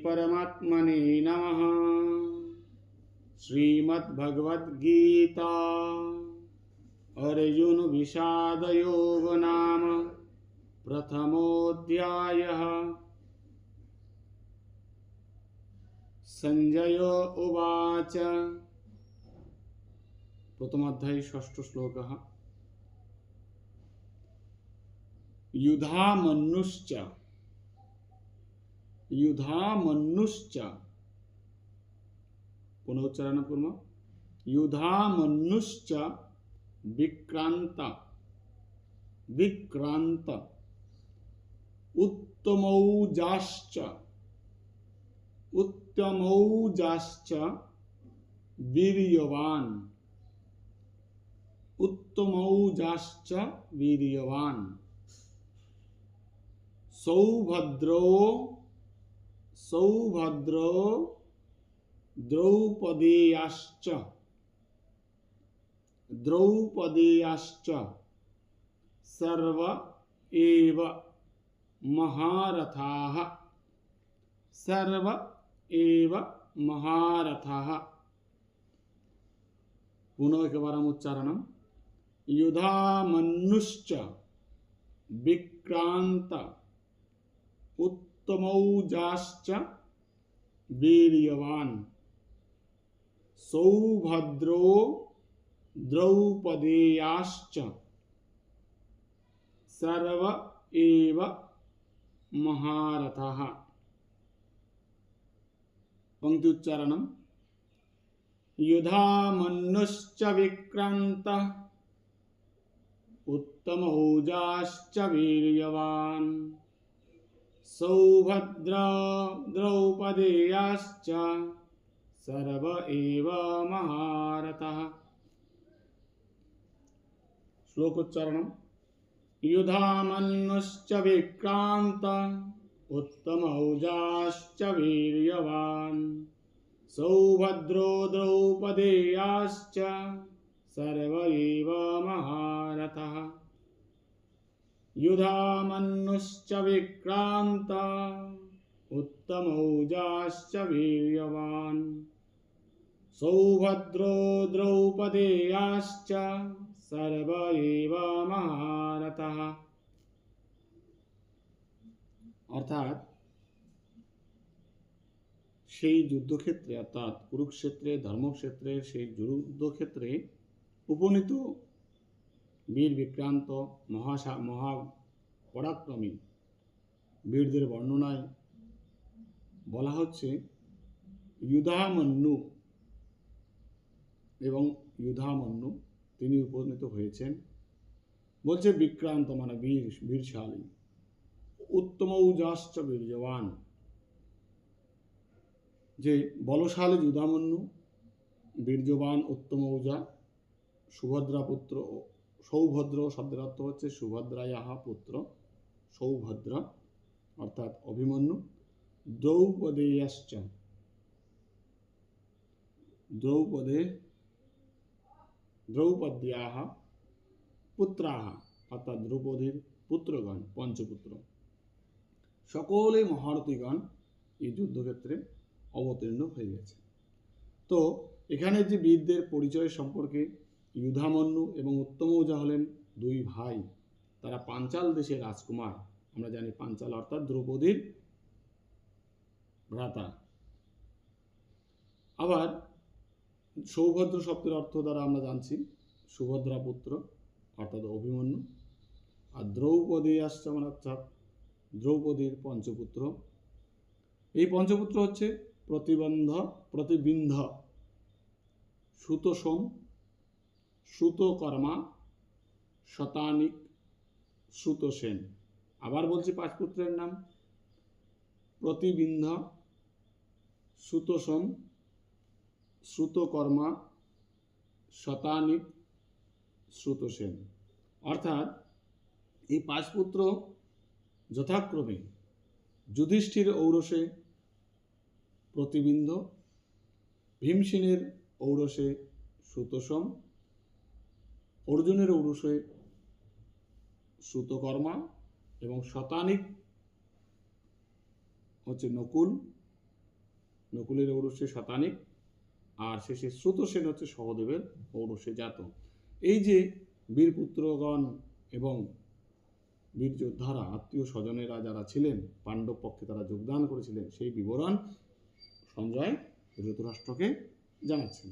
परमात्मने नमः। श्रीमद्भगवद्गीता अर्जुन विषाद योग नाम प्रथमोऽध्यायः। संजय उवाच। प्रथमाध्यायी षष्ठ श्लोकः। युधामन्युश्च पुनरुच्चारणं कुर्मः। युधामन्युश्च विक्रांत उत्तमौजाश्च वीर्यवान् सौभद्रो द्रौपदेयाश्च सर्व एव महारथाः। पुनः एकवारम् उच्चारणम्। युधामन्युश्च विक्रांत उत्तमौजाश्च वीर्यवान् सौभद्रो द्रौपदेयाश्च सर्व एव महारथाः। पंक्ति उच्चारणम्। युधामन्युश्च विक्रांत उत्तमौजाश्च वीर्यवान् सौभद्र द्रौपदेयाश्च सर्व एव महारथाः। श्लोकोच्चारणम्। युधामन्युश्च विक्रांत उत्तमौजाश्च वीर्यवान् सौभद्रो द्रौपदेयाश्च सर्व एव महारथाः। युधामन्युश्च विक्रांत उत्तमौजाश्च वीर्यवान् सौभद्रो द्रौपदेयाश्च सर्व एव महारथाः। অর্থাৎ সেই যুদ্ধক্ষেত্রে অর্থাৎ কুরুক্ষেত্রে ধর্মক্ষেত্রের সেই যুদ্ধক্ষেত্রে উপনীত বীর বিক্রান্ত মহাপরাক্রমী বীরদের বর্ণনায় বলা হচ্ছে ইউধামন্যু এবং ইউধামন্যু তিনি উপনীত হয়েছেন। বলছে বিক্রান্ত মানে বীরশালী। উত্তমৌজাশ্চ বীর্যবান যে বলশালী যুধামন্যু বীর্যবান উত্তমৌজা সুভদ্রা পুত্র সৌভদ্র শব্দের অর্থ হচ্ছে সুভদ্রায়াহা পুত্র সৌভদ্র অর্থাৎ অভিমন্যু দ্রৌপদ্যাহা পুত্রাহা অর্থাৎ দ্রৌপদীর পুত্রগণ পঞ্চপুত্র সকলে মহারথীগণ এই যুদ্ধক্ষেত্রে অবতীর্ণ হয়ে গেছে। তো এখানে যে বীরদের পরিচয় সম্পর্কে ইউধামন্যু এবং উত্তমৌজা হলেন দুই ভাই, তারা পাঞ্চাল দেশের রাজকুমার। আমরা জানি পাঞ্চাল অর্থাৎ দ্রৌপদীর ভ্রাতা। আবার সৌভদ্র শব্দের অর্থ দ্বারা আমরা জানছি সুভদ্রা পুত্র অর্থাৎ অভিমন্যু। আর দ্রৌপদেয়াশ্চ মানে অর্থাৎ দ্রৌপদীর পঞ্চপুত্র। এই পঞ্চপুত্র হচ্ছে প্রতিবিন্ধ সুতোসোম সুতকর্মা শতানিক সুতোসেন। আবার বলছি পাঁচ পুত্রের নাম। প্রতিবিন্ধ সুতোসোম শ্রুতকর্মা শতানিক শ্রুতসেন। অর্থাৎ এই পাঁচ পুত্র যথাক্রমে যুধিষ্ঠির ঔরসে প্রতিবিন্ধ, ভীমসেনের ঔরসে সুতোসম, অর্জুনের ঔরসে শ্রুতকর্মা এবং শতানিক হচ্ছে নকুল নকুলের ঔরসে শতানিক, আর শেষে শ্রুতসেন হচ্ছে সহদেবের ঔরসে জাত। এই যে বীরপুত্রগণ এবং বীর যোদ্ধারা, আত্মীয় স্বজনেরা যারা ছিলেন পাণ্ডব পক্ষে, তারা যোগদান করেছিলেন, সেই বিবরণ সঞ্জয় ধৃতরাষ্ট্রকে জানাচ্ছেন।